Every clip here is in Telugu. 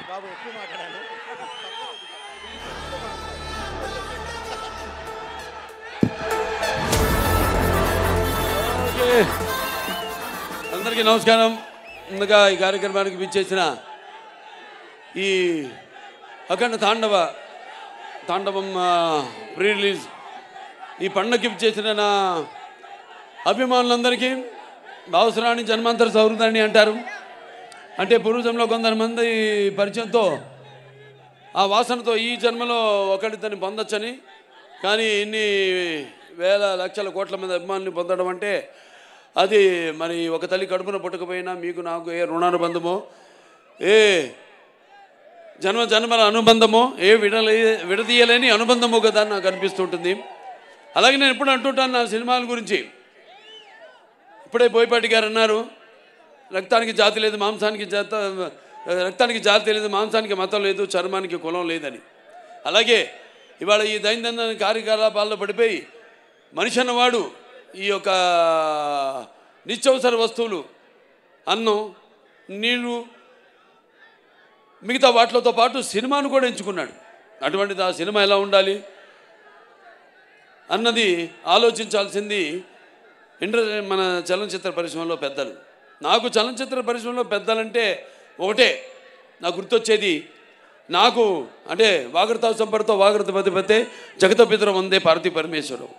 బాబు ఎక్కువ మాట్లాడాను. అందరికీ నమస్కారం. ముందుగా ఈ కార్యక్రమానికి విచ్చేసిన ఈ అఖండ తాండవం ప్రీ రిలీజ్ ఈ పండుగకి విచ్చేసిన నా అభిమానులందరికీ భావసరాన్ని జన్మాంతర సౌహృదాన్ని అంటారు. అంటే పూర్వజంలో కొంతమంది పరిచయంతో ఆ వాసనతో ఈ జన్మలో ఒకరితోని పొందొచ్చని, కానీ ఇన్ని వేల లక్షల కోట్ల మంది అభిమానులు పొందడం అంటే అది మరి ఒక తల్లి కడుపున పుట్టకపోయినా మీకు నాకు ఏ రుణానుబంధమో, ఏ జన్మల అనుబంధమో, ఏ విడదీయలేని అనుబంధమో కదా నాకు అనిపిస్తుంటుంది. అలాగే నేను ఎప్పుడు అంటుంటాను నా సినిమాల గురించి. ఇప్పుడే బోయపాటి గారు అన్నారు, రక్తానికి జాతి లేదు, రక్తానికి జాతి లేదు, మాంసానికి మతం లేదు, చర్మానికి కులం లేదని. అలాగే ఇవాళ ఈ దైనందిన కార్యకలాపాల్లో పడిపోయి మనిషి అన్నవాడు ఈ యొక్క నిత్యవసర వస్తువులు, అన్నం, నీళ్ళు, మిగతా వాటితో పాటు సినిమాను కూడా ఎంచుకున్నాడు. అటువంటిది ఆ సినిమా ఎలా ఉండాలి అన్నది ఆలోచించాల్సింది మన చలనచిత్ర పరిశ్రమలో పెద్దలు. నాకు చలనచిత్ర పరిశ్రమలో పెద్దలంటే ఒకటే నాకు గుర్తొచ్చేది, నాకు అంటే వాగర్త సంపర్తో వాగర్త పతిపతే జగత పితర వందే పార్వతీ పరమేశ్వరం,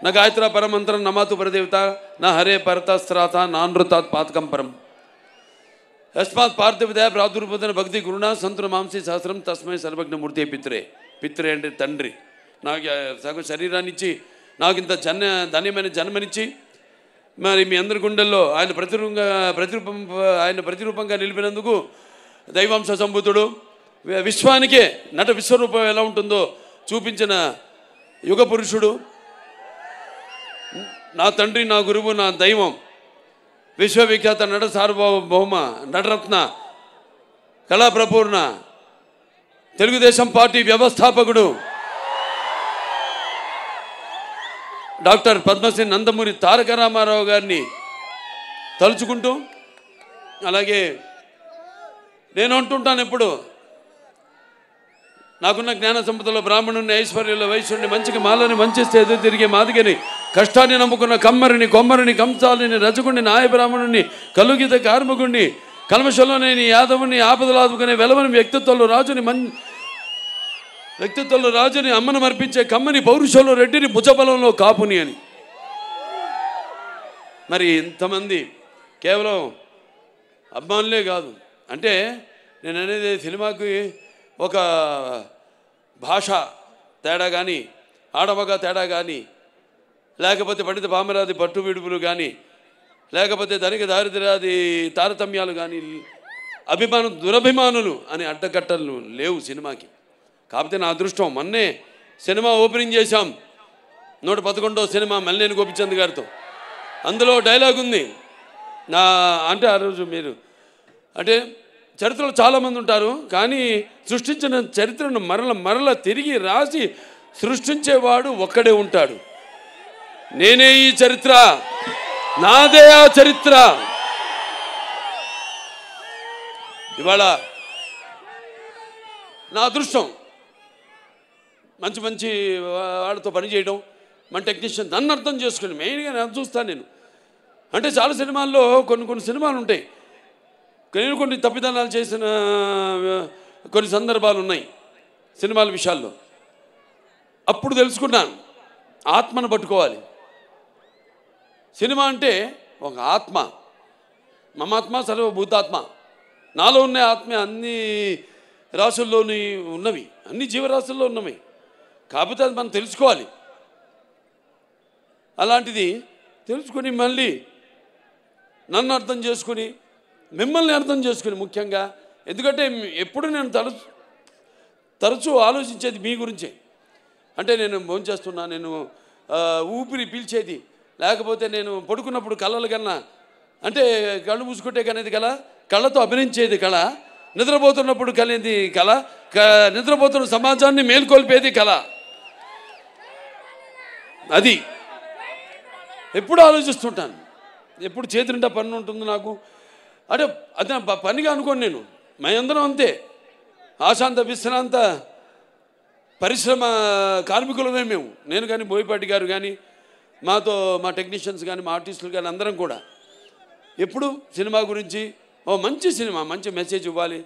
నా గాయత్ర పరమంత్రం నమాతు పరదేవత నా హరే పరతస్త్రాత నానృతాత్ పాతకం పరం యస్మాత్ పార్థివదయ ప్రాదుర్భూతన భక్తి గురుణ సంతున మాంసీ సహస్రం తస్మై సర్వజ్ఞమూర్తి పిత్రే అంటే తండ్రి. నాకు సగం శరీరాన్ని ఇచ్చి నాకు ఇంత ధన్యమైన జన్మనిచ్చి మరి మీ అందరి గుండెల్లో ఆయన ప్రతిరూపంగా నిలిపినందుకు దైవాంశ సంభూతుడు, విశ్వానికే నట విశ్వరూపం ఎలా ఉంటుందో చూపించిన యుగ పురుషుడు, నా తండ్రి, నా గురువు, నా దైవం, విశ్వవిఖ్యాత నట సార్వభౌమ నటరత్న కళాప్రపూర్ణ తెలుగుదేశం పార్టీ వ్యవస్థాపకుడు డాక్టర్ పద్మశ్రీ నందమూరి తారక రామారావు గారిని తలుచుకుంటూ, అలాగే నేను అంటుంటాను ఎప్పుడు, నాకున్న జ్ఞాన సంపదలో బ్రాహ్మణుని, ఐశ్వర్యంలో వైశ్యుడిని, మంచికి మాలని వంచిస్తే ఎదురు తిరిగే మాదిగని, కష్టాన్ని నమ్ముకున్న కమ్మరిని, కొమ్మరిని, కంసాలిని, రజకుడిని, నాయ బ్రాహ్మణుని, కలుగిత కార్మికుడిని, కల్మషంలోనేని యాదవుని, ఆపదలు ఆదుకునే వెలవని వ్యక్తిత్వంలో రాజుని, అమ్మను మర్పించే కమ్మని, పౌరుషంలో రెడ్డిని, భుజబలంలో కాపుని అని. మరి ఇంతమంది కేవలం అభిమానులే కాదు. అంటే నేను అనేది సినిమాకి ఒక భాష తేడా కానీ, ఆడమగ తేడా కానీ, లేకపోతే పండిత పామరాది పట్టు విడుపులు కానీ, లేకపోతే ధనిక దారిద్ర్యాది తారతమ్యాలు కానీ, దురభిమానులు అని అడ్డకట్టలు లేవు సినిమాకి. కాకపోతే నా అదృష్టం, మొన్నే సినిమా ఓపెనింగ్ చేశాం, 111వ సినిమా మల్లేని గోపిచంద్ గారితో. అందులో డైలాగ్ ఉంది అంటే ఆ రోజు మీరు అంటే చరిత్రలో చాలామంది ఉంటారు, కానీ సృష్టించిన చరిత్రను మరల తిరిగి రాసి సృష్టించేవాడు ఒక్కడే ఉంటాడు. నేనే ఈ చరిత్ర, నాదే ఆ చరిత్ర. ఇవాళ నా అదృష్టం మంచి వాళ్ళతో పనిచేయడం, మన టెక్నీషియన్ నన్ను అర్థం చేసుకుని మెయిన్గా నేను చూస్తాను. నేను అంటే చాలా సినిమాల్లో కొన్ని సినిమాలు ఉంటాయి, నేను కొన్ని తప్పిదనాలు చేసిన కొన్ని సందర్భాలు ఉన్నాయి సినిమాల విషయాల్లో. అప్పుడు తెలుసుకున్నాను, ఆత్మను పట్టుకోవాలి. సినిమా అంటే ఒక ఆత్మ, మమాత్మ సర్వభూతాత్మ. నాలో ఉన్న ఆత్మ అన్ని రాసుల్లోని ఉన్నవి, అన్ని జీవరాశుల్లో ఉన్నవి. కాకపోతే అది మనం తెలుసుకోవాలి. అలాంటిది తెలుసుకుని మళ్ళీ నన్ను అర్థం చేసుకుని, మిమ్మల్ని అర్థం చేసుకుని ముఖ్యంగా, ఎందుకంటే ఎప్పుడు నేను తరచూ ఆలోచించేది మీ గురించే. అంటే నేను భోంచేస్తున్నా, నేను ఊపిరి పీల్చేది, లేకపోతే నేను పడుకున్నప్పుడు కళలు కన్నా, అంటే కళ్ళు మూసుకుంటే కనేది కళ, కళ్ళతో అభినయించేది కళ, నిద్రపోతున్నప్పుడు కనేది కళ, నిద్రపోతున్న సమాజాన్ని మేల్కొల్పేది కళ. అది ఎప్పుడు ఆలోచిస్తుంటాను, ఎప్పుడు చేతి నిండా పని ఉంటుంది నాకు. అంటే అదే పనిగా అనుకోను నేను, మేమందరం అంతే, ఆశాంత విశ్రాంత పరిశ్రమ కార్మికులమే మేము. నేను కానీ, బోయపాటి గారు కానీ, మాతో మా టెక్నీషియన్స్ కానీ, మా ఆర్టిస్టులు కానీ అందరం కూడా ఎప్పుడు సినిమా గురించి ఓ మంచి సినిమా, మంచి మెసేజ్ ఇవ్వాలి.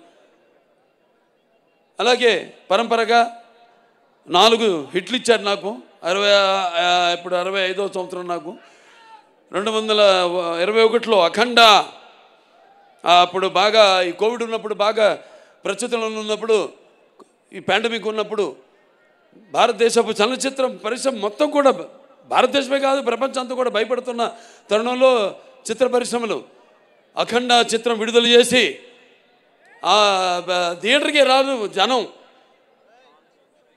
అలాగే పరంపరగా 4 హిట్లు ఇచ్చారు నాకు. ఇప్పుడు 65వ సంవత్సరం నాకు. 2021లో అఖండ, అప్పుడు బాగా ఈ కోవిడ్ ఉన్నప్పుడు, బాగా ప్రస్తుతంలో ఉన్నప్పుడు, ఈ పాండమిక్ ఉన్నప్పుడు భారతదేశపు చలనచిత్రం పరిశ్రమ మొత్తం కూడా, భారతదేశమే కాదు ప్రపంచం అంతా కూడా భయపడుతున్న తరుణంలో చిత్ర పరిశ్రమలు అఖండ చిత్రం విడుదల చేసి థియేటర్కి రాదు జనం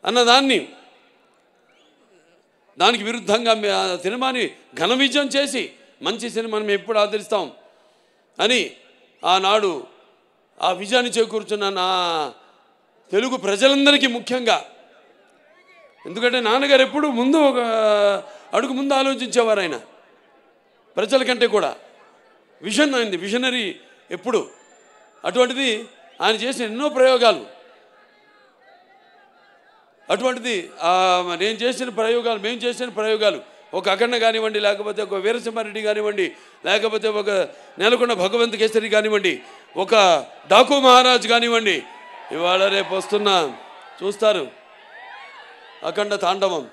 అన్నదాన్ని, దానికి విరుద్ధంగా సినిమాని ఘన విజయం చేసి మంచి సినిమాని మేము ఎప్పుడు ఆదరిస్తాం అని ఆనాడు ఆ విజయాన్ని చేకూర్చున్న నా తెలుగు ప్రజలందరికీ ముఖ్యంగా, ఎందుకంటే నాన్నగారు ఎప్పుడు ముందు ఒక అడుగు ముందు ఆలోచించేవారు. ఆయన ప్రజల కంటే కూడా విజన్ అయింది, విజనరీ ఎప్పుడు. అటువంటిది ఆయన చేసిన ఎన్నో ప్రయోగాలు, అటువంటిది నేను చేసిన ప్రయోగాలు, మేము చేసిన ప్రయోగాలు, ఒక అఖండ కానివ్వండి, లేకపోతే ఒక వీరసింహారెడ్డి కానివ్వండి, లేకపోతే ఒక నెలకొండ భగవంత్ కేసరి కానివ్వండి, ఒక డాకు మహారాజ్ కానివ్వండి, ఇవాళ రేపు వస్తున్న చూస్తారు అఖండ తాండవం.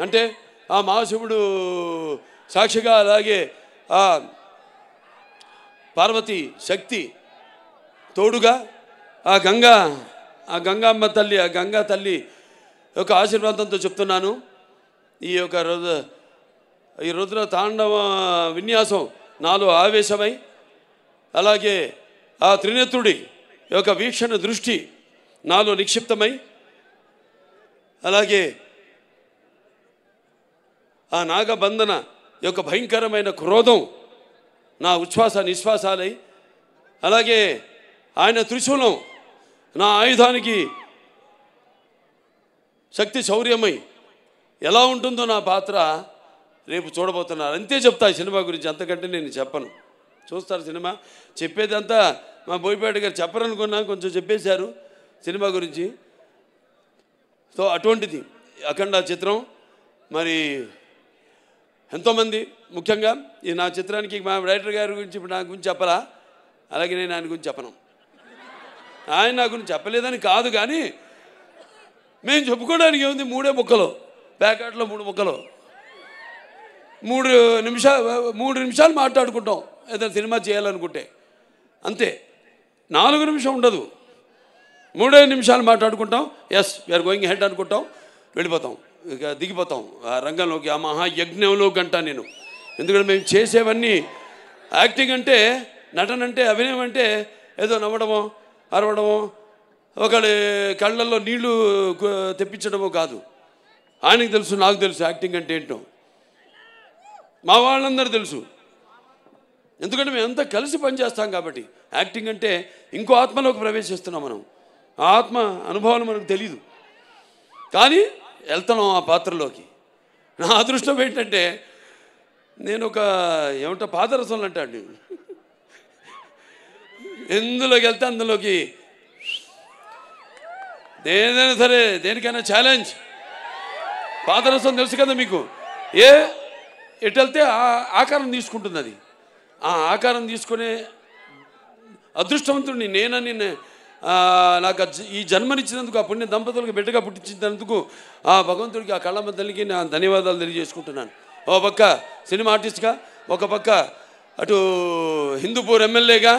అంటే ఆ మహాశివుడు సాక్షిగా, అలాగే ఆ పార్వతి శక్తి తోడుగా, ఆ గంగామ్మ తల్లి, ఆ గంగా తల్లి యొక్క ఆశీర్వాదంతో చెప్తున్నాను. ఈ రుద్ర తాండవ విన్యాసం నాలో ఆవేశమై, అలాగే ఆ త్రినేత్రుడి యొక్క వీక్షణ దృష్టి నాలో నిక్షిప్తమై, అలాగే ఆ నాగబంధన యొక్క భయంకరమైన క్రోధం నా ఉచ్ఛ్వాస నిశ్వాసాలై, అలాగే ఆయన త్రిశూలం నా ఆయుధానికి శక్తి శౌర్యమై ఎలా ఉంటుందో నా పాత్ర రేపు చూడబోతున్నారు. అంతే చెప్తా ఈ సినిమా గురించి, అంతకంటే నేను చెప్పను. చూస్తారు సినిమా. చెప్పేదంతా మా బోయపాటి గారు చెప్పరనుకున్నా, కొంచెం చెప్పేశారు సినిమా గురించి. సో అటువంటిది అఖండ చిత్రం. మరి ఎంతోమంది, ముఖ్యంగా ఈ నా చిత్రానికి మా డైరెక్టర్ గారి గురించి ఇప్పుడు నా గురించి చెప్పరా, అలాగే నేను ఆయన గురించి చెప్పను. ఆయన నా గురించి చెప్పలేదని కాదు, కానీ మేము చెప్పుకోవడానికి ఏముంది, 3 ముక్కలు, ప్యాకెట్లో 3 ముక్కలు, 3 నిమిషాలు మాట్లాడుకుంటాం ఏదైనా సినిమా చేయాలనుకుంటే, అంతే. 4 నిమిషం ఉండదు, 3 నిమిషాలు మాట్లాడుకుంటాం. ఎస్ వీఆర్ గోయింగ్ హెడ్ అనుకుంటాం, వెళ్ళిపోతాం, ఇక దిగిపోతాం ఆ రంగంలోకి, ఆ మహాయజ్ఞంలోకి అంటా నేను. ఎందుకంటే మేము చేసేవన్నీ యాక్టింగ్ అంటే, నటన అంటే, అభినయం అంటే ఏదో నవ్వడమో అరవడమో ఒకళ్ళ కళ్ళల్లో నీళ్లు తెప్పించడమో కాదు. ఆయనకు తెలుసు, నాకు తెలుసు యాక్టింగ్ అంటే ఏంటో, మా వాళ్ళందరూ తెలుసు. ఎందుకంటే మేమంతా కలిసి పనిచేస్తాం కాబట్టి. యాక్టింగ్ అంటే ఇంకో ఆత్మలోకి ప్రవేశిస్తున్నాం మనం, ఆ ఆత్మ అనుభవాలు మనకు తెలీదు, కానీ వెళ్తున్నాం ఆ పాత్రలోకి. నా అదృష్టం ఏంటంటే నేను ఒక ఏమంటా పాదరసంలో అంటాడు, ఎందులోకి వెళ్తే అందులోకి, ఏదైనా సరే దేనికైనా ఛాలెంజ్. పాదరసం తెలుసు కదా మీకు, ఎటు వెళ్తే ఆకారం తీసుకుంటుంది. అది ఆ ఆకారం తీసుకునే అదృష్టవంతుడిని నేనని, నాకు ఈ జన్మనిచ్చినందుకు, ఆ పుణ్య దంపతులకు బిడ్డగా పుట్టించినందుకు ఆ భగవంతుడికి, ఆ కళ్ళమ్మ తల్లికి నా ధన్యవాదాలు తెలియజేసుకుంటున్నాను. ఒక పక్క సినిమా ఆర్టిస్ట్గా, ఒక పక్క అటు హిందూపూర్ ఎమ్మెల్యేగా,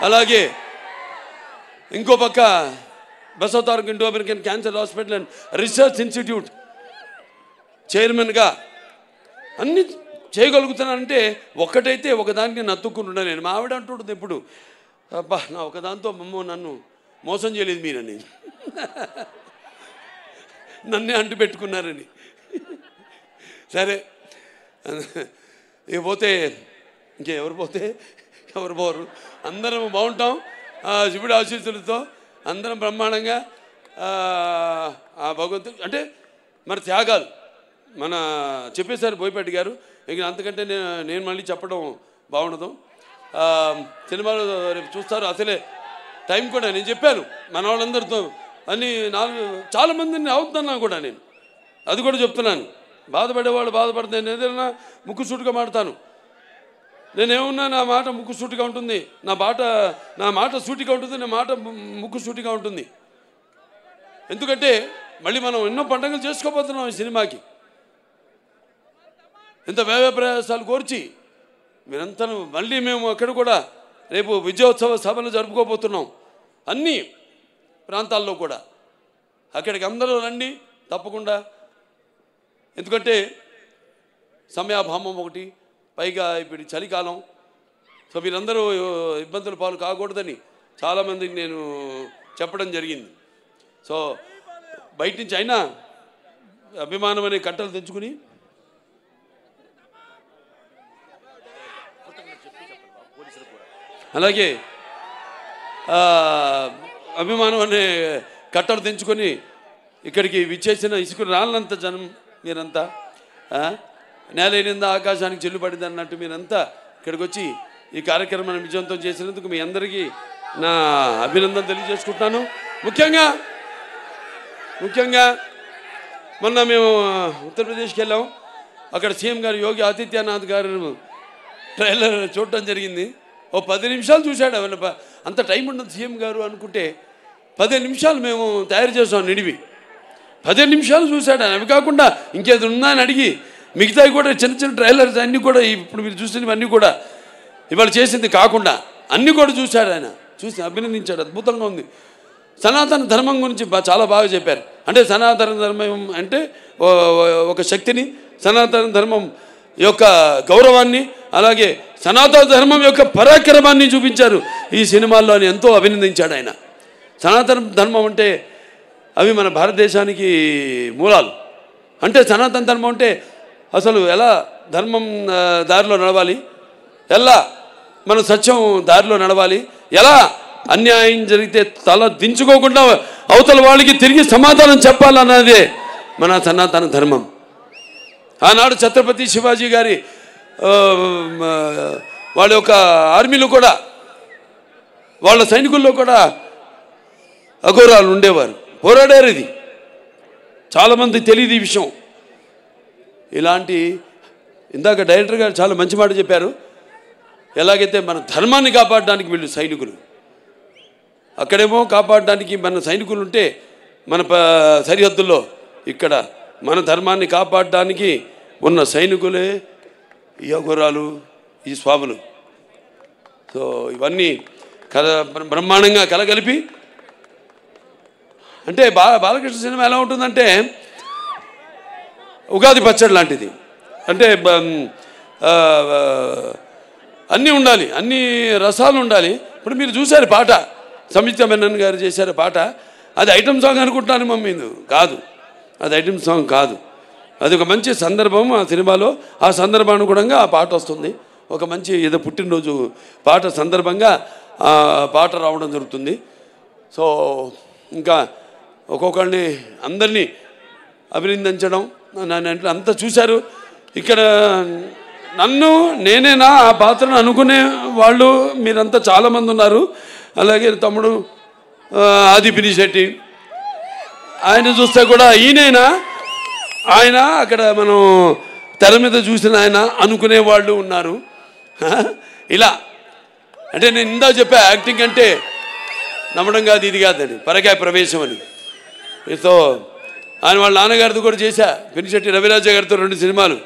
అలాగే ఇంకో పక్క Basavataraka Indo American cancer hospital and research institute చైర్మన్గా అన్నీ చేయగలుగుతున్నానంటే ఒక్కటైతే ఒకదానికి నేను అతుక్కుంటున్నాను. నేను మా ఆవిడ అంటుంటుంది ఎప్పుడు, అబ్బా నా ఒకదాంతో నన్ను మోసం చేయలేదు మీరని, నన్నే అంటు పెట్టుకున్నారని. సరే ఇక పోతే ఇంకెవరు పోతే ఎవరు పోరు, అందరం బాగుంటాం శివుడి ఆశీస్సులతో, అందరం బ్రహ్మాండంగా. ఆ భగవంతుడు అంటే మన త్యాగాలు మన చెప్పేశారు బోయపాటి గారు, ఇంక అంతకంటే నేను మళ్ళీ చెప్పడం బాగుండదు. సినిమాలో రేపు చూస్తారు. అసలే టైం కూడా నేను చెప్పాను మన వాళ్ళందరితో అన్ని చాలామందిని అవుతున్నాను కూడా నేను అది కూడా చెప్తున్నాను. బాధపడేవాళ్ళు బాధపడితే నేను ఏదైనా ముక్కు సూటిగా మాడతాను. నేనేమన్నా నా మాట ముక్కు సూటిగా ఉంటుంది, నా మాట సూటిగా ఉంటుంది, నా మాట ముక్కు సూటిగా ఉంటుంది. ఎందుకంటే మళ్ళీ మనం ఎన్నో పండుగలు చేసుకోబోతున్నాం ఈ సినిమాకి. ఇంత వ్యయ ప్రయాసాలు కోర్చి మీరంతా మళ్ళీ మేము అక్కడ కూడా రేపు విజయోత్సవ సభలు జరుపుకోబోతున్నాం అన్ని ప్రాంతాల్లో కూడా. అక్కడికి అందరూ రండి తప్పకుండా. ఎందుకంటే సమయాభావం ఒకటి, పైగా ఇప్పుడు చలికాలం. సో మీరందరూ ఇబ్బందుల పాలు కాకూడదని చాలామందికి నేను చెప్పడం జరిగింది. సో బయట నుంచి అయినా అభిమానం అనే కట్టలు తెచ్చుకుని అలాగే అభిమానం అనే కట్టలు తెంచుకొని ఇక్కడికి విచ్చేసిన ఇసుకు రాళ్ళంత జనం మీరంతా, నేలైనందా ఆకాశానికి చెల్లుపడింది అన్నట్టు మీరంతా ఇక్కడికి వచ్చి ఈ కార్యక్రమాన్ని విజయవంతం చేసినందుకు మీ అందరికీ నా అభినందన తెలియజేసుకుంటున్నాను. ముఖ్యంగా మొన్న మేము ఉత్తరప్రదేశ్కి వెళ్ళాం. అక్కడ సీఎం గారు యోగి ఆదిత్యనాథ్ గారు ట్రైలర్ చూడటం జరిగింది. ఓ 10 నిమిషాలు చూశాడు. అంత టైం ఉండదు సీఎం గారు అనుకుంటే 15 నిమిషాలు మేము తయారు చేసాం నిడివి. 15 నిమిషాలు చూశాడు. అవి కాకుండా ఇంకేది ఉందా అని అడిగి మిగతావి కూడా చిన్న చిన్న ట్రైలర్స్ అన్నీ కూడా ఇప్పుడు మీరు చూసినవన్నీ కూడా ఇవాళ చేసింది కాకుండా అన్నీ కూడా చూశాడు. ఆయన చూసి అభినందించాడు. అద్భుతంగా ఉంది. సనాతన ధర్మం గురించి చాలా బాగా చెప్పారు. అంటే సనాతన ధర్మం అంటే ఒక శక్తిని, సనాతన ధర్మం యొక్క గౌరవాన్ని, అలాగే సనాతన ధర్మం యొక్క పరాక్రమాన్ని చూపించారు ఈ సినిమాల్లో అని ఎంతో అభినందించాడు ఆయన. సనాతన ధర్మం అంటే అవి మన భారతదేశానికి మూలాలు. అంటే సనాతన ధర్మం అంటే అసలు ఎలా ధర్మం దారిలో నడవాలి, ఎలా మన సత్యం దారిలో నడవాలి, ఎలా అన్యాయం జరిగితే తల దించుకోకుండా అవతల వాళ్ళకి తిరిగి సమాధానం చెప్పాలన్నదే మన సనాతన ధర్మం. ఆనాడు ఛత్రపతి శివాజీ గారి వాళ్ళ యొక్క ఆర్మీలో కూడా, వాళ్ళ సైనికుల్లో కూడా అఘోరాలు ఉండేవారు, పోరాడారు. ఇది చాలామంది తెలియదు ఈ విషయం. ఇలాంటి ఇందాక డైరెక్టర్ గారు చాలా మంచి మాట చెప్పారు. ఎలాగైతే మన ధర్మాన్ని కాపాడడానికి వీళ్ళు సైనికులు, అక్కడేమో కాపాడడానికి మన సైనికులు ఉంటే మన సరిహద్దుల్లో, ఇక్కడ మన ధర్మాన్ని కాపాడడానికి ఉన్న సైనికులే ఈ అఘోరాలు, ఈ స్వాములు. సో ఇవన్నీ బ్రహ్మాండంగా కలగలిపి, అంటే బాలకృష్ణ సినిమా ఎలా ఉంటుందంటే ఉగాది పచ్చడి లాంటిది. అంటే అన్నీ ఉండాలి, అన్ని రసాలు ఉండాలి. ఇప్పుడు మీరు చూశారు పాట, సంయుక్త మెనన్ గారు చేశారు పాట. అది ఐటమ్ సాంగ్ అనుకుంటున్నాను మమ్మీ, కాదు, అది ఐటమ్ సాంగ్ కాదు. అది ఒక మంచి సందర్భం ఆ సినిమాలో. ఆ సందర్భానుగుణంగా ఆ పాట వస్తుంది. ఒక మంచి ఏదో పుట్టినరోజు పాట సందర్భంగా ఆ పాట రావడం జరుగుతుంది. సో ఇంకా ఒక్కొక్కరిని అందరినీ అభినందించడం అంతా చూశారు. ఇక్కడ నేనేనా ఆ పాత్రను అనుకునే వాళ్ళు మీరంతా చాలామంది ఉన్నారు. అలాగే తమ్ముడు ఆది పినిశెట్టి, ఆయన చూస్తే కూడా ఈయనైనా ఆయన అక్కడ మనం తెర మీద చూసిన ఆయన అనుకునే వాళ్ళు ఉన్నారు. ఇలా అంటే నేను ఇందా చెప్పా, యాక్టింగ్ అంటే నమ్మడం కాదు, ఇది కాదని, పరకాయ ప్రవేశం అని. సో ఆయన వాళ్ళ నాన్నగారితో కూడా చేశా, పినిశెట్టి రవిరాజ గారితో 2 సినిమాలు.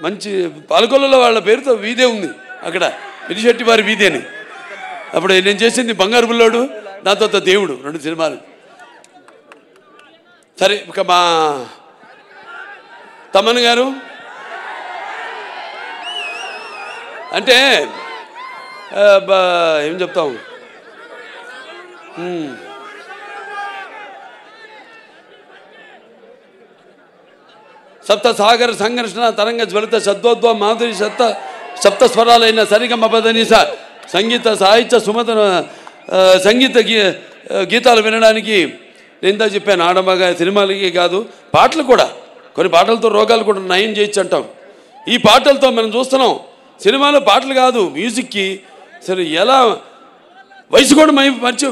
మంచి పాలకొల్లలో వాళ్ళ పేరుతో వీధే ఉంది అక్కడ, పినిశెట్టి వారి వీధి అని. అప్పుడు నేను చేసింది బంగారు బుల్లోడు, దాంతో దేవుడు, 2 సినిమాలు. సరే ఇక మా తమన్ గారు అంటే ఏం చెప్తాం, సప్త సాగర సంఘర్షణ తరంగ జ్వలిత సద్వోద్వ మాధురి సప్త స్వరాలైన సరిగమ పదనిస సంగీత సాహిత్య సుమత సంగీత గీతాలు వినడానికి నేను ఇందా చెప్పాను. ఆడమగా సినిమాలకి కాదు, పాటలు కూడా, కొన్ని పాటలతో రోగాలు కూడా నయం చేయొచ్చు అంటాం. ఈ పాటలతో మనం చూస్తున్నాం. సినిమాలో పాటలు కాదు, మ్యూజిక్కి అసలు ఎలా వయసు కూడా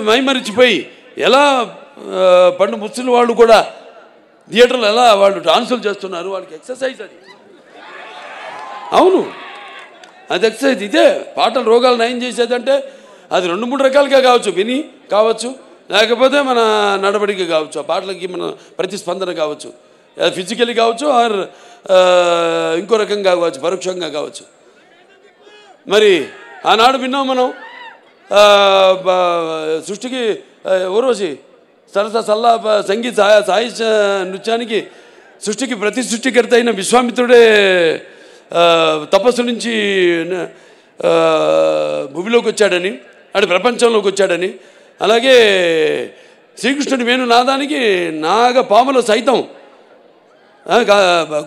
మైమరిచిపోయి ఎలా పండు ముస్లిం వాళ్ళు కూడా థియేటర్లో ఎలా వాళ్ళు డాన్సులు చేస్తున్నారు, వాళ్ళకి ఎక్సర్సైజ్ అది. అవును, అది ఎక్సర్సైజ్. ఇదే పాటలు రోగాలు నయం చేసేదంటే అది 2-3 రకాలుగా కావచ్చు, విని కావచ్చు, లేకపోతే మన నడవడిక కావచ్చు, ఆ పాటలకి మన ప్రతిస్పందన కావచ్చు, ఫిజికలీ కావచ్చు, ఆర్ ఇంకో రకంగా కావచ్చు, పరోక్షంగా కావచ్చు. మరి ఆనాడు విన్నాం మనం సృష్టికి ఊర్వశి సరస సల్లా సంగీత సాహిత్య నృత్యానికి సృష్టికి ప్రతి సృష్టికర్త అయిన విశ్వామిత్రుడే తపస్సు నుంచి భూమిలోకి వచ్చాడని, అటు ప్రపంచంలోకి వచ్చాడని, అలాగే శ్రీకృష్ణుడి వేణునాదానికి నాగపాములు సైతం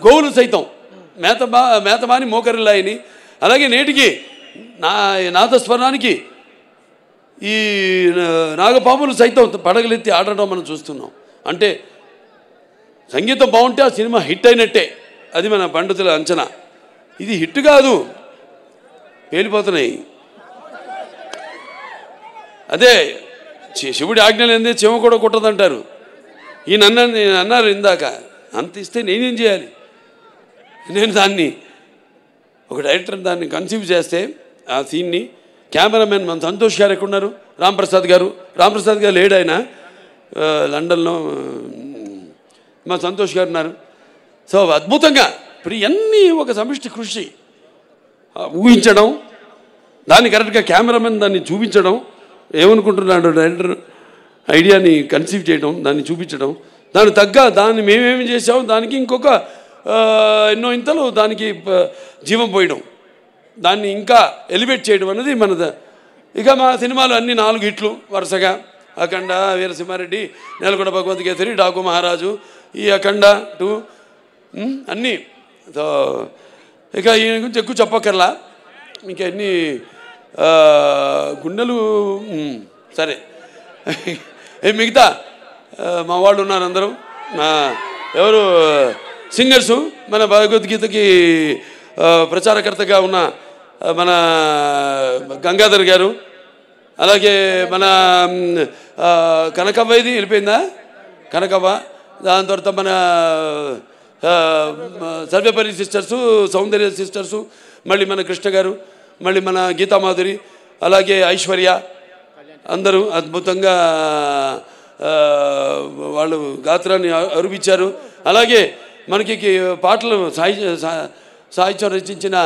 గోవులు సైతం మేతమాని మోకరిల్లాయని, అలాగే నేటికి నాదస్వరానికి ఈ నాగపాములు సైతం పడగలెత్తి ఆడడం మనం చూస్తున్నాం. అంటే సంగీతం బాగుంటే ఆ సినిమా హిట్ అయినట్టే, అది మన పండితుల అంచనా. ఇది హిట్ కాదు, పేలిపోతున్నాయి. అదే శివుడి ఆజ్ఞ లేదే చెమ కూడా కుట్టదంటారు. ఈయన అన్నారు ఇందాక, అంత ఇస్తే నేనేం చేయాలి? నేను దాన్ని ఒక డైరెక్టర్ దాన్ని కన్సీవ్ చేస్తే ఆ సీన్ని కెమెరామెన్ మన సంతోష్ గారు ఎక్కడున్నారు, రాంప్రసాద్ గారు లేడు, ఆయన లండన్లో మా సంతోష్ గారు ఉన్నారు. సో అద్భుతంగా ఇప్పుడు ఇవన్నీ ఒక సమిష్టి కృషి, ఊహించడం, దాన్ని కరెక్ట్గా కెమెరామెన్ దాన్ని చూపించడం, ఏమనుకుంటున్నాడు డైరెక్టర్ ఐడియాని కన్సీవ్ చేయడం, దాన్ని చూపించడం, దానికి తగ్గ దాన్ని మేమేమి చేసాము దానికి ఇంకొక ఎన్నో ఇంతలు దానికి జీవం పోయడం, దాన్ని ఇంకా ఎలివేట్ చేయడం అనేది మనది. ఇక మా సినిమాలు అన్ని 4 హిట్లు వరుసగా, అఖండ, వీరసింహారెడ్డి, నేలకొండ భగవంత్ కేసరి, డాకు మహారాజు, ఈ అఖండ 2 అన్నీ. సో ఇక ఈయన గురించి ఎక్కువ చెప్పక్కర్లా, ఇంకా ఎన్ని గుండెలు సరే. మిగతా మా వాళ్ళు ఉన్నారు అందరూ, ఎవరు సింగర్సు, మన భగవద్గీతకి ప్రచారకర్తగా ఉన్న మన గంగాధర్ గారు, అలాగే మన కనకవ్వ, ఇది వెళ్ళిపోయిందా కనకవ్వ, దాని తర్వాత మన సర్వేపల్లి సిస్టర్సు, సౌందర్య సిస్టర్సు, మళ్ళీ మన కృష్ణ గారు, మళ్ళీ మన గీతామాధురి, అలాగే ఐశ్వర్య, అందరూ అద్భుతంగా వాళ్ళు గాత్రాన్ని అరువిచ్చారు. అలాగే మనకి పాటలు సాహిత్యం రచించిన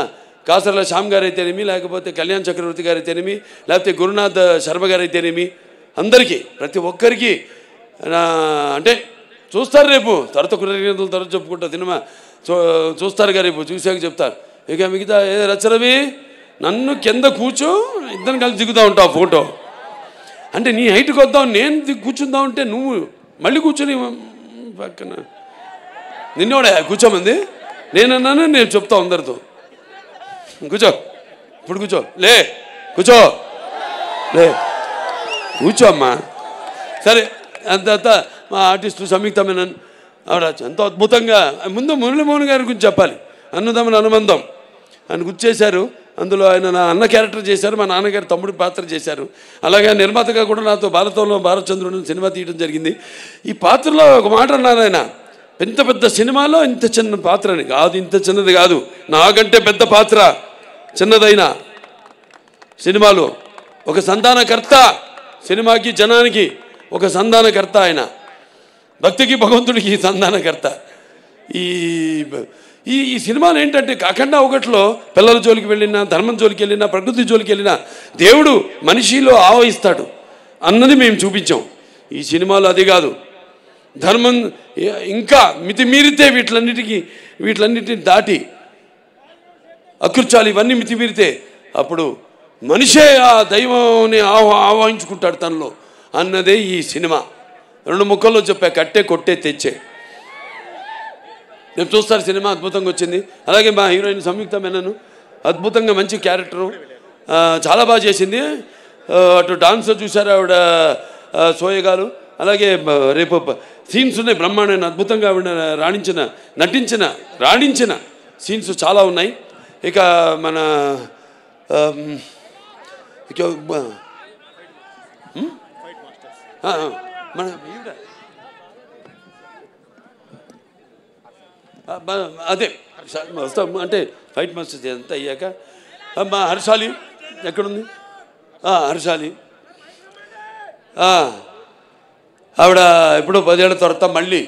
కాసర్ల శ్యామ్ గారు అయితేనేమి, లేకపోతే కళ్యాణ్ చక్రవర్తి గారు అయితేనేమి, లేకపోతే గురునాథ్ శర్మ గారు అయితేనేమి, అందరికీ ప్రతి ఒక్కరికి అంటే చూస్తారు, రేపు తర్వాత కృతజ్ఞతలు తర్వాత చెప్పుకుంటా, సినిమా చూస్తారుగా రేపు, చూసాక చెప్తారు. ఇక మిగతా రచరవి నన్ను కింద కూర్చో, ఇద్దరు కలిసి దిగుతూ ఉంటావు ఫోటో. అంటే నీ హైట్కి వద్దాం, నేను కూర్చుందాం అంటే నువ్వు మళ్ళీ కూర్చొని పక్కన నిన్నోడే కూర్చోమంది, నేనన్నాను, నేను చెప్తా అందరితో, కూర్చో ఇప్పుడు కూర్చో, లే కూర్చో, లే కూర్చో అమ్మా. సరే అంత మా ఆర్టిస్టు సంయుక్త మేనన్ ఆవిడ ఎంతో అద్భుతంగా, ముందు మురళీమోహన్ గారి గురించి చెప్పాలి. అన్నదమ్ముల అనుబంధం ఆయన గుర్తు చేశారు, అందులో ఆయన నా అన్న క్యారెక్టర్ చేశారు, మా నాన్నగారు తమ్ముడి పాత్ర చేశారు. అలాగే నిర్మాతగా కూడా నాతో బాలచంద్రుడు సినిమా తీయడం జరిగింది. ఈ పాత్రలో ఒక మాట అన్నారు ఆయన, ఇంత పెద్ద సినిమాలో ఇంత చిన్న పాత్ర అని. కాదు, ఇంత చిన్నది కాదు, నాకంటే పెద్ద పాత్ర, చిన్నదైన సినిమాలో ఒక సంధానకర్త, సినిమాకి జనానికి ఒక సంధానకర్త ఆయన, భక్తికి భగవంతుడికి సంధానకర్త. ఈ ఈ సినిమాలు ఏంటంటే అఖండ 1లో పిల్లల జోలికి వెళ్ళినా, ధర్మం జోలికి వెళ్ళినా, ప్రకృతి జోలికి వెళ్ళినా దేవుడు మనిషిలో ఆవహిస్తాడు అన్నది మేము చూపించాం. ఈ సినిమాలో అది కాదు, ధర్మం ఇంకా మితిమీరితే వీటిలన్నిటిని దాటి అకృత్యాలు ఇవన్నీ మితిమీరితే అప్పుడు మనిషే ఆ దైవాన్ని ఆవాహించుకుంటాడు తనలో అన్నదే ఈ సినిమా. 2 ముక్కల్లో చెప్పా, కట్టే కొట్టే తెచ్చే. రేపు చూస్తారు, సినిమా అద్భుతంగా వచ్చింది. అలాగే మా హీరోయిన్ సంయుక్త మేనన్ అద్భుతంగా మంచి క్యారెక్టరు, చాలా బాగా చేసింది. అటు డాన్స్ చూసారు ఆవిడ సోయగాలు. అలాగే రేపు సీన్స్ ఉన్నాయి బ్రహ్మాండమైన, అద్భుతంగా ఆవిడ రాణించిన సీన్స్ చాలా ఉన్నాయి. ఇక మన మన అదే వస్తాం అంటే ఫైట్ మాస్టర్స్ అంతా అయ్యాక మా హర్షాలి ఎక్కడుంది? హర్షాలి ఆవిడ ఎప్పుడో 10 ఏళ్ల తర్వాత మళ్ళీ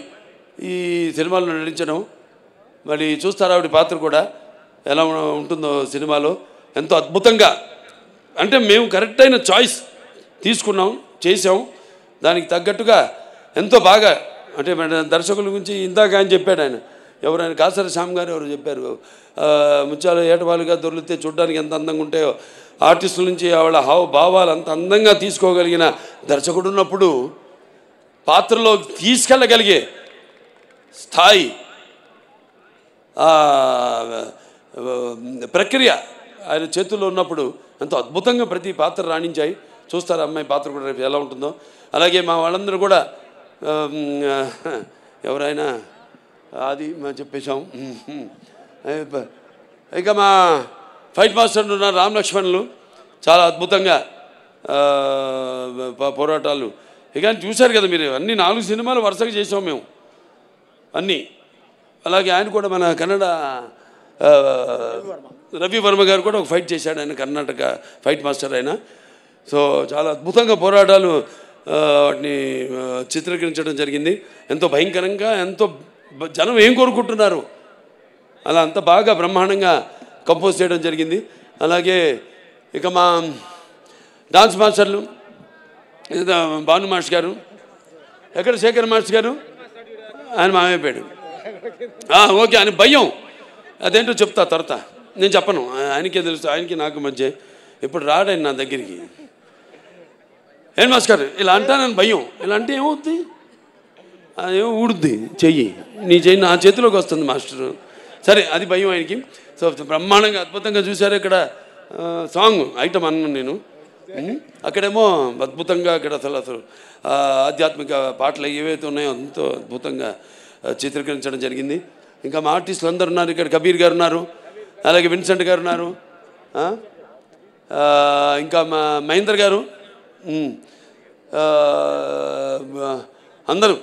ఈ సినిమాలో నటించడం, మరి చూస్తారు ఆవిడ పాత్ర కూడా ఎలా ఉంటుందో సినిమాలో. ఎంతో అద్భుతంగా, అంటే మేము కరెక్ట్ అయిన చాయిస్ తీసుకున్నాం, చేసాం, దానికి తగ్గట్టుగా ఎంతో బాగా. అంటే దర్శకుల గురించి ఇందాక ఆయన చెప్పాడు, ఎవరైనా కాసర శ్యామ్ గారు ఎవరు చెప్పారు, ముత్యాలు ఏటవాలుగా దొరికితే చూడడానికి ఎంత అందంగా ఉంటాయో, ఆర్టిస్టుల నుంచి వాళ్ళ భావాలు అంత అందంగా తీసుకోగలిగిన దర్శకుడు ఉన్నప్పుడు పాత్రలో తీసుకెళ్ళగలిగే స్థాయి, ప్రక్రియ ఆయన చేతుల్లో ఉన్నప్పుడు ఎంతో అద్భుతంగా ప్రతి పాత్ర రాణించాయి. చూస్తారు అమ్మాయి పాత్ర కూడా రేపు ఎలా ఉంటుందో. అలాగే మా వాళ్ళందరూ కూడా ఎవరైనా అది చెప్పేశాం. ఇక మా ఫైట్ మాస్టర్ ఉన్న రామ్ లక్ష్మణులు చాలా అద్భుతంగా పోరాటాలు. ఇక చూశారు కదా మీరు, అన్ని 4 సినిమాలు వరుసగా చేసాం మేము అన్నీ. అలాగే ఆయన కూడా మన కన్నడ రవి వర్మ గారు కూడా ఒక ఫైట్ చేశాడు, ఆయన కర్ణాటక ఫైట్ మాస్టర్ ఆయన. సో చాలా అద్భుతంగా పోరాటాలు వాటిని చిత్రీకరించడం జరిగింది. ఎంతో భయంకరంగా, ఎంతో జనం ఏం కోరుకుంటున్నారు అలా అంత బాగా బ్రహ్మాండంగా కంపోజ్ చేయడం జరిగింది. అలాగే ఇక మా డాన్స్ మాస్టర్లు భాను మాస్టర్ గారు, ఎక్కడ శేఖర్ మాస్టర్ గారు, ఆయన మామైపోయాడు. ఓకే, ఆయన భయం అదేంటో చెప్తా తర్వాత, నేను చెప్పను, ఆయనకే తెలుసు, ఆయనకి నాకు మధ్య. ఇప్పుడు రాడాయన నా దగ్గరికి, ఏం మాస్టర్ గారు ఇలా అంటానని భయం. ఇలా అంటే ఏమవుద్ది, అదేమో ఊడుద్ది చెయ్యి, నీ చెయ్యి నా చేతిలోకి వస్తుంది మాస్టరు. సరే, అది భయం ఆయనకి. సో బ్రహ్మాండంగా అద్భుతంగా చూశారు. ఇక్కడ సాంగ్ ఐటమ్ అన్నాను నేను, అక్కడేమో అద్భుతంగా అక్కడ అసలు ఆధ్యాత్మిక పాటలు ఏవైతే ఉన్నాయో ఎంతో అద్భుతంగా చిత్రీకరించడం జరిగింది. ఇంకా మా ఆర్టిస్టులు అందరు ఉన్నారు. ఇక్కడ కబీర్ గారు ఉన్నారు, అలాగే విన్సెంట్ గారు ఉన్నారు, ఇంకా మా మహేందర్ గారు, అందరూ,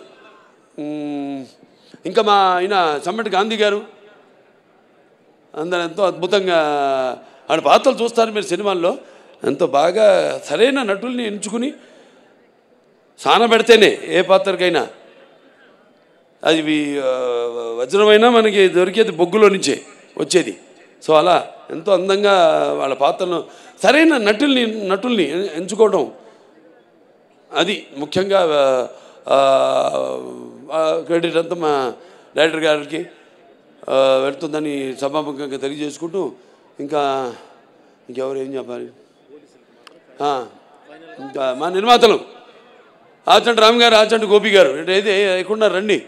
ఇంకా మా ఆయన సమ్మటి గాంధీ గారు, అందరూ ఎంతో అద్భుతంగా ఆడ పాత్రలు చూస్తారు మీరు సినిమాల్లో. ఎంతో బాగా సరైన నటుల్ని ఎంచుకుని సానబెడితేనే ఏ పాత్రకైనా అది వజ్రమైనా మనకి దొరికేది బొగ్గులో నుంచే వచ్చేది. సో అలా ఎంతో అందంగా వాళ్ళ పాత్రను సరైన నటుల్ని ఎంచుకోవడం, అది ముఖ్యంగా క్రెడిట్ అంతా మా డైరెక్టర్ గారికి వెళ్తుందని సభాముఖంగా తెలియజేసుకుంటూ, ఇంకెవరు ఏం చెప్పాలి, ఇంకా మా నిర్మాతలు ఆచంటి రామ్ గారు, ఆచంటి గోపి గారు, ఏది ఎక్కడున్నారు, రండి.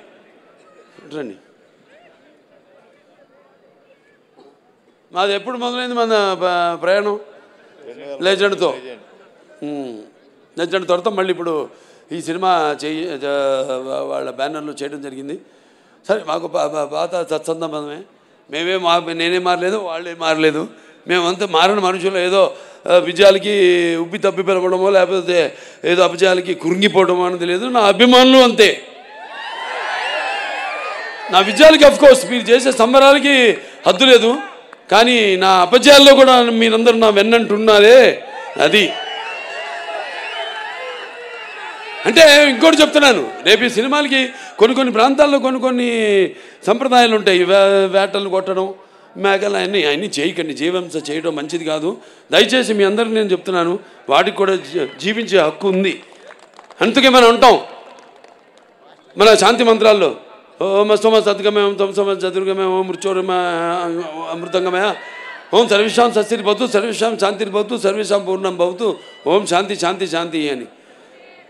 మాది ఎప్పుడు మొదలైంది మన ప్రయాణం? లెజెండ్తో. లెజెండ్ తర్వాత మళ్ళీ ఇప్పుడు ఈ సినిమా వాళ్ళ బ్యానర్లో చేయడం జరిగింది. సరే, మాకు పాత సత్సంబంధమే, నేనే మారలేదు, వాళ్ళే మారలేదు, మేమంతా మారిన మనుషులు. ఏదో విజయాలకి ఉబ్బి తప్పి పిలవడమో లేకపోతే ఏదో అపజయాలకి కురింగిపోవడమో అనేది లేదు. నా అభిమానులు అంతే. నా విజయాలకి అఫ్కోర్స్ మీరు చేసే సంబరాలకి హద్దు లేదు, కానీ నా అపజయాల్లో కూడా మీరందరూ నా వెన్నంటున్నారే, అది. అంటే ఇంకోటి చెప్తున్నాను, రేపు ఈ సినిమాలకి కొన్ని ప్రాంతాల్లో కొన్ని సంప్రదాయాలు ఉంటాయి. వేటలు కొట్టడం, మేకలు, అన్నీ చేయకండి. జీవహింస చేయడం మంచిది కాదు. దయచేసి మీ అందరికీ నేను చెప్తున్నాను, వాటికి కూడా జీవించే హక్కు ఉంది. అందుకే మనం ఉంటాం మన శాంతి మంత్రాల్లో, ఓం అస్తమ సద్గమే, ఓం తంసమ చతుర్గమే, ఓం మృత్యోర్మ అమృతంగమయ, ఓం సర్వేషాం సస్తిర్ భవతు, సర్వేషాం శాంతిర్ భవతు, సర్వేషాం పూర్ణం భవతు, ఓం శాంతి శాంతి శాంతి అని.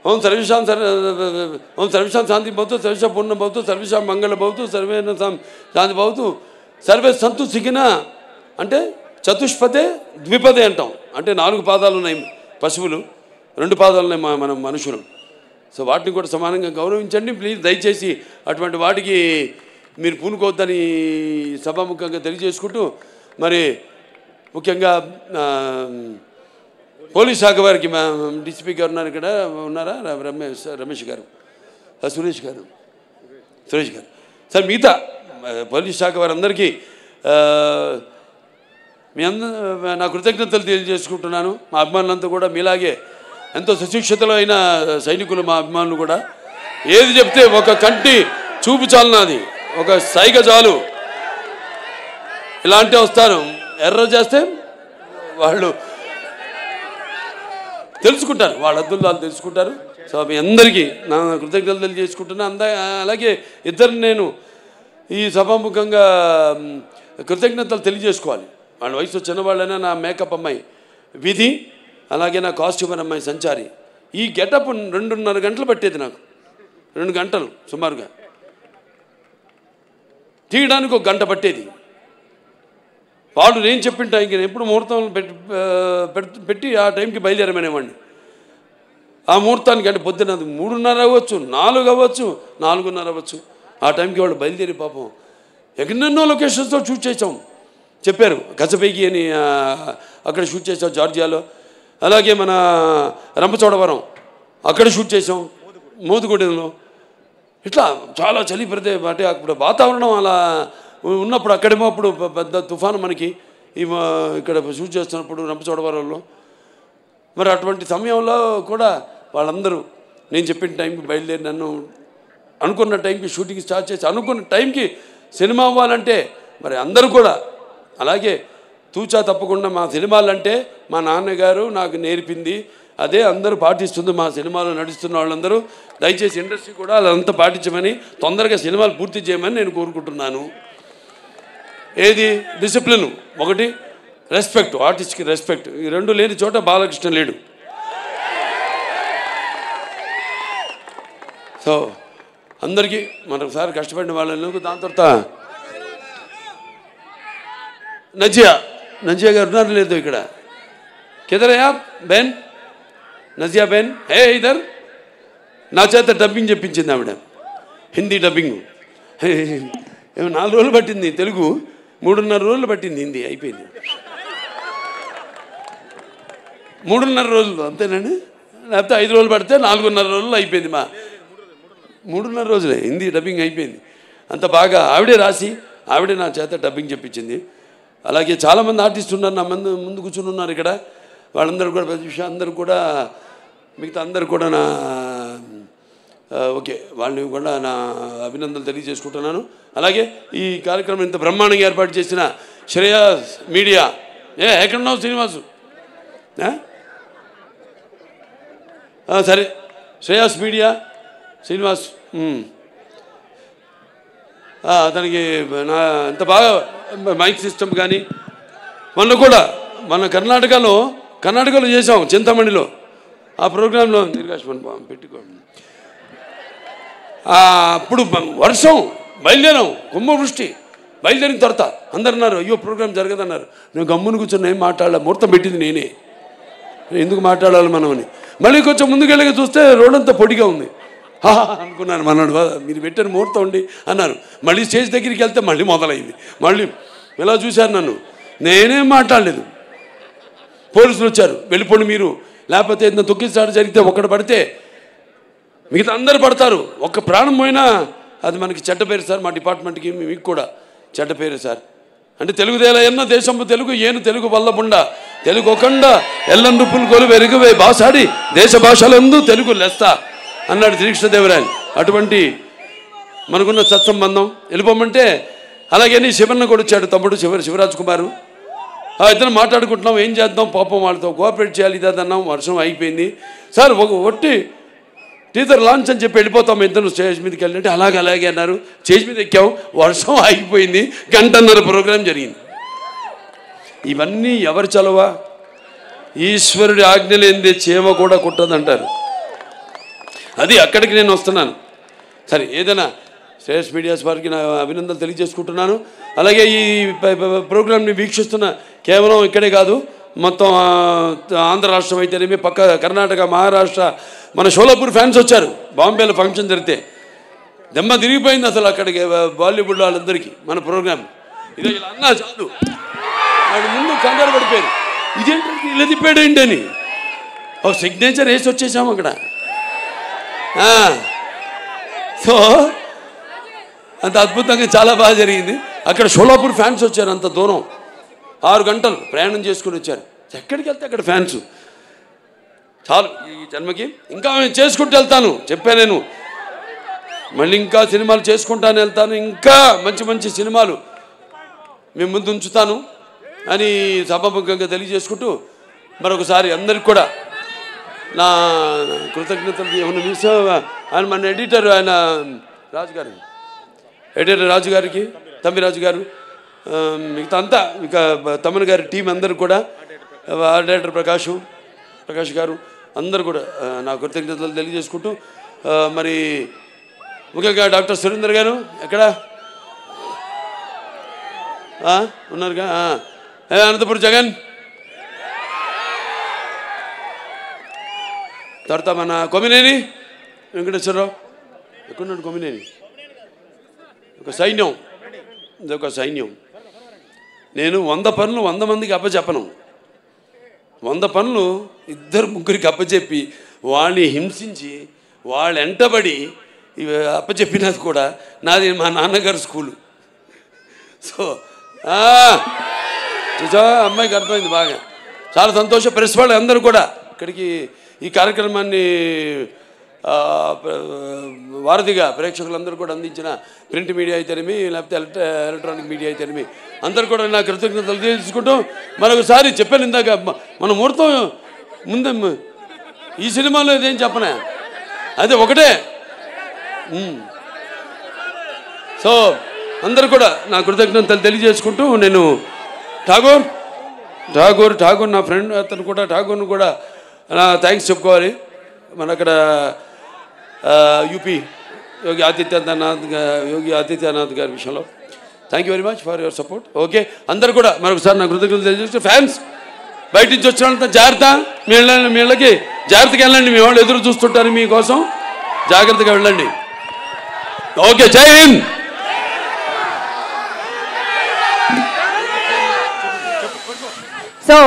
ఓం సర్వేషాం శాంతి భవతు, సర్వేషాం పూర్ణం భవతు, సర్వేషాం మంగళ భవతు, సర్వేణ శాంతి భవతు, సర్వే సంతు సిగిన. అంటే చతుష్పదే ద్విపదే అంటాం. అంటే 4 పాదాలు ఉన్నాయి పశువులు, 2 పాదాలు ఉన్నాయి మనం మనుషులు. సో వాటిని కూడా సమానంగా గౌరవించండి ప్లీజ్. దయచేసి అటువంటి వాటికి మీరు పూనుకోవద్దని సభాముఖంగా తెలియజేసుకుంటూ, మరి ముఖ్యంగా పోలీస్ శాఖ వారికి డిసిపి గారు ఉన్నారు ఇక్కడ ఉన్నారా? రమేష్ గారు, సురేష్ గారు సార్, మిగతా పోలీస్ శాఖ వారందరికీ నా కృతజ్ఞతలు తెలియజేసుకుంటున్నాను. మా అభిమానులంతా కూడా మీలాగే ఎంతో సుశిక్షితులు అయిన సైనికులు మా అభిమానులు కూడా. ఏది చెప్తే ఒక కంటి చూపు చాలు, నాది ఒక సైగ చాలు, ఇలాంటి వస్తారు. ఎర్ర చేస్తే వాళ్ళు తెలుసుకుంటారు, వాళ్ళ అద్దులు వాళ్ళు తెలుసుకుంటారు. సో మీ అందరికీ నా కృతజ్ఞతలు తెలియజేసుకుంటున్నాను. అలాగే ఇద్దరిని నేను ఈ సభాముఖంగా కృతజ్ఞతలు తెలియజేసుకోవాలి. వాళ్ళ వయసు చిన్నవాళ్ళైనా నా మేకప్ అమ్మాయి విధి, అలాగే నా కాస్ట్యూమర్ అమ్మాయి సంచారి. ఈ గెటప్ 2.5 గంటలు పట్టేది నాకు, 2 గంటలు సుమారుగా. తీయడానికి 1 గంట పట్టేది. వాళ్ళు నేను చెప్పిన టైంకి ఎప్పుడు ముహూర్తం పెట్టి ఆ టైంకి బయలుదేరమనేవాడిని. ఆ ముహూర్తానికి అంటే పొద్దున్న 3:30 అవ్వచ్చు, 4 అవ్వచ్చు, 4:30 అవ్వచ్చు. ఆ టైంకి వాళ్ళు బయలుదేరి పాపం ఎన్నెన్నో లొకేషన్స్తో షూట్ చేసాం. చెప్పారు గజపైకి అని అక్కడ షూట్ చేసాం జార్జియాలో. అలాగే మన రంపచోడవరం అక్కడ షూట్ చేసాం, మోదుగూడెంలో. ఇట్లా చాలా చలి అంటే అప్పుడు వాతావరణం అలా ఉన్నప్పుడు అక్కడేమో అప్పుడు పెద్ద తుఫాను మనకి ఇక్కడ షూట్ చేస్తున్నప్పుడు రంపచోడవరంలో. మరి అటువంటి సమయంలో కూడా వాళ్ళందరూ నేను చెప్పిన టైంకి బయలుదేరి నన్ను అనుకున్న టైంకి షూటింగ్ స్టార్ట్ చేసి అనుకున్న టైంకి సినిమా అవ్వాలంటే మరి అందరూ కూడా అలాగే తూచా తప్పకుండా మా సినిమాలంటే మా నాన్నగారు నాకు నేర్పింది అదే అందరూ పాటిస్తుంది. మా సినిమాలో నడుస్తున్న వాళ్ళందరూ దయచేసి ఇండస్ట్రీ కూడా అదంతా పాటించమని, తొందరగా సినిమాలు పూర్తి చేయమని నేను కోరుకుంటున్నాను. ఏది డిసిప్లిన్, ఒకటి రెస్పెక్ట్, ఆర్టిస్ట్కి రెస్పెక్ట్, ఈ 2 లేని చోట బాలకృష్ణ లేడు. సో అందరికీ మరొకసారి కష్టపడిన వాళ్ళకు. దాని తర్వాత నజియా గారు ఉన్నారు లేదు ఇక్కడ? కిదరయా బెన్, నజియా బెన్ హే ఇదర్. నా చేత డబ్బింగ్ చెప్పించింది ఆవిడ, హిందీ డబ్బింగ్. 4 రోజులు పట్టింది తెలుగు, 3.5 రోజులు పట్టింది హిందీ. అయిపోయింది 3.5 రోజులు అంతేనండి. లేకపోతే 5 రోజులు పడితే 4.5 రోజులు అయిపోయింది. 3.5 రోజులే హిందీ డబ్బింగ్ అయిపోయింది. అంత బాగా ఆవిడే రాసి ఆవిడే నా చేత డబ్బింగ్ చెప్పించింది. అలాగే చాలామంది ఆర్టిస్టులు ఉన్నారు నా ముందు కూర్చుని ఉన్నారు ఇక్కడ. వాళ్ళందరూ కూడా ప్రతి విషయం అందరూ కూడా మిగతా అందరూ కూడా నా ఓకే వాళ్ళని కూడా నా అభినందనలు తెలియజేసుకుంటున్నాను. అలాగే ఈ కార్యక్రమం ఇంత బ్రహ్మాండంగా ఏర్పాటు చేసిన శ్రేయాస్ మీడియా, ఎక్కడున్నావు శ్రీనివాసు? సరే శ్రేయాస్ మీడియా శ్రీనివాస్, అతనికి నా ఎంత బాగా మైక్ సిస్టమ్ కానీ మొన్న కూడా మన కర్ణాటకలో చేసాం చింతమణిలో. ఆ ప్రోగ్రాంలో నిర్గాషమని పెట్టుకో. అప్పుడు వర్షం బయలుదేరాం, కుంభవృష్టి. బయలుదేరిన తర్వాత అందరు అన్నారు అయ్యో ప్రోగ్రాం జరగదన్నారు. నేను గమ్మును కూర్చొని ఏం మాట్లాడాలి, ముహూర్తం పెట్టింది నేనే, ఎందుకు మాట్లాడాలి మనం అని. మళ్ళీ కొంచెం ముందుకెళ్ళగా చూస్తే రోడ్డంతా పొడిగా ఉంది. అనుకున్నాను మనోడు మీరు పెట్టిన ముహూర్తం ఉండి అన్నారు. మళ్ళీ స్టేజ్ దగ్గరికి వెళ్తే మళ్ళీ మొదలైంది. మళ్ళీ ఇలా చూశారు నన్ను, నేనేం మాట్లాడలేదు. పోలీసులు వచ్చారు, వెళ్ళిపోండి మీరు, లేకపోతే ఏదైనా తొక్కిసారి జరిగితే ఒక్కడు పడితే మిగతా అందరు పడతారు, ఒక్క ప్రాణం పోయినా అది మనకి చెడ్డ పేరు సార్, మా డిపార్ట్మెంట్కి మీకు కూడా చెడ్డ పేరు సార్. అంటే తెలుగుదేలా ఎన్న దేశంపు తెలుగు ఏను తెలుగు వల్లబుండ తెలుగు ఒకండ ఎల్లందు పులుకొలు వెరుగువే భాషాడి దేశ భాషలందు తెలుగు లెస్త అన్నాడు శ్రీకృష్ణదేవరాయలు. అటువంటి మనకున్న సత్సంబంధం. వెళ్ళిపోమంటే అలాగే శివన్న కూడా వచ్చాడు, తమ్ముడు శివరాజ్ కుమారు. ఇద్దరు మాట్లాడుకుంటున్నాం ఏం చేద్దాం, పాపం వాళ్ళతో కోఆపరేట్ చేయాలి ఇదన్నాం. వర్షం అయిపోయింది సార్, ఒట్టి టీజర్ లాంచ్ అని చెప్పి వెళ్ళిపోతాం ఇద్దరు స్టేజ్ మీదకి వెళ్ళినట్టు. అలాగే అన్నారు. స్టేజ్ మీద ఎక్కాం, వర్షం ఆగిపోయింది, 1.5 గంట ప్రోగ్రాం జరిగింది. ఇవన్నీ ఎవరు చలవా? ఈశ్వరుడి ఆజ్ఞ లేనిదే చీమ కూడా కుట్టదంటారు. అది అక్కడికి నేను వస్తున్నాను. సరే ఏదైనా శ్రేయస్ మీడియాస్ వారికి నా అభినందనలు తెలియజేసుకుంటున్నాను. అలాగే ఈ ప్రోగ్రాంని వీక్షిస్తున్న కేవలం ఇక్కడే కాదు, మొత్తం ఆంధ్ర రాష్ట్రం అయితేనేమి, పక్క కర్ణాటక, మహారాష్ట్ర, మన షోలాపూర్ ఫ్యాన్స్ వచ్చారు. బాంబేలో ఫంక్షన్ జరిగితే దెమ్మ తిరిగిపోయింది అసలు అక్కడికి బాలీవుడ్ వాళ్ళందరికీ మన ప్రోగ్రాం. ఇదే ఇలా అన్నా చాలు, వాడి ముందు కంగారు పడిపోయారు, ఇదేంటి ఇలా తిప్పాడేంటి అని. ఒక సిగ్నేచర్ వేసి వచ్చేసాము అక్కడ. సో అంత అద్భుతంగా చాలా బాగా జరిగింది. అక్కడ షోలాపూర్ ఫ్యాన్స్ వచ్చారు, అంత దూరం 6 గంటలు ప్రయాణం చేసుకుని వచ్చారు. ఎక్కడికి వెళ్తే అక్కడ ఫ్యాన్స్. చాలు ఈ జన్మకి, ఇంకా నేను చేసుకుంటూ వెళ్తాను చెప్పాను నేను. మళ్ళీ ఇంకా సినిమాలు చేసుకుంటాను వెళ్తాను, ఇంకా మంచి మంచి సినిమాలు మేము ముందు ఉంచుతాను అని సభాముఖంగా తెలియజేసుకుంటూ మరొకసారి అందరికి కూడా నా కృతజ్ఞతలు. ఏమన్నా మిస్ ఆయన మన ఎడిటర్, ఆయన రాజుగారు, ఎడిటర్ రాజు గారికి, తమ్మిరాజు గారు, మిగతా అంతా ఇక తమ్మన్ గారి టీం అందరూ కూడా, డైరెక్టర్ ప్రకాష్ గారు అందరూ కూడా నా కృతజ్ఞతలు తెలియజేసుకుంటూ, మరి ముఖ్యంగా డాక్టర్ సురేందర్ గారు ఎక్కడ ఉన్నారుగా, అనంతపురం జగన్, తర్వాత మన కొమ్మినేని వెంకటేశ్వరరావు, ఎక్కడున్నాడు కొమ్మినేని, ఒక సైన్యం, ఇదొక సైన్యం. నేను 100 పనులు 100 మందికి అప్పచెప్పను. 100 పనులు 2-3 అప్పచెప్పి వాళ్ళని హింసించి వాళ్ళు వెంటబడి అప్పచెప్పినది కూడా నాది మా నాన్నగారు స్కూలు. సో చూసా అమ్మాయికి అర్థమైంది బాగా. చాలా సంతోషం. ప్రెస్ వాళ్ళు అందరూ కూడా ఇక్కడికి ఈ కార్యక్రమాన్ని వారధిగా ప్రేక్షకులందరూ కూడా అందించిన ప్రింట్ మీడియా అయితేనేమి, లేకపోతే ఎలక్ట్రానిక్ మీడియా అయితేనేమి అందరూ కూడా నా కృతజ్ఞతలు తెలుసుకుంటూ మరొకసారి చెప్పాను ఇందాక, మన ముహూర్తం ముందే ఈ సినిమాలో ఇదేం చెప్పనా, అదే ఒకటే. సో అందరూ కూడా నా కృతజ్ఞతలు తెలియజేసుకుంటూ, నేను ఠాగూర్ నా ఫ్రెండ్, అతను కూడా ఠాగూర్ను కూడా నా థ్యాంక్స్ చెప్పుకోవాలి. మన అక్కడ యూపీ యోగి ఆదిత్యనాథ్ గారి విషయంలో thank you very much for your support. Okay, అందరూ కూడా మరొకసారి నా కృతజ్ఞతలు తెలియజేస్తూ, ఫ్యాన్స్ బయట నుంచి వచ్చినంత జాగ్రత్త, మీ ఇళ్ళకి జాగ్రత్తగా వెళ్ళండి, మీ వాళ్ళు ఎదురు చూస్తుంటారు మీకోసం, జాగ్రత్తగా వెళ్ళండి. ఓకే, జై హింద్. So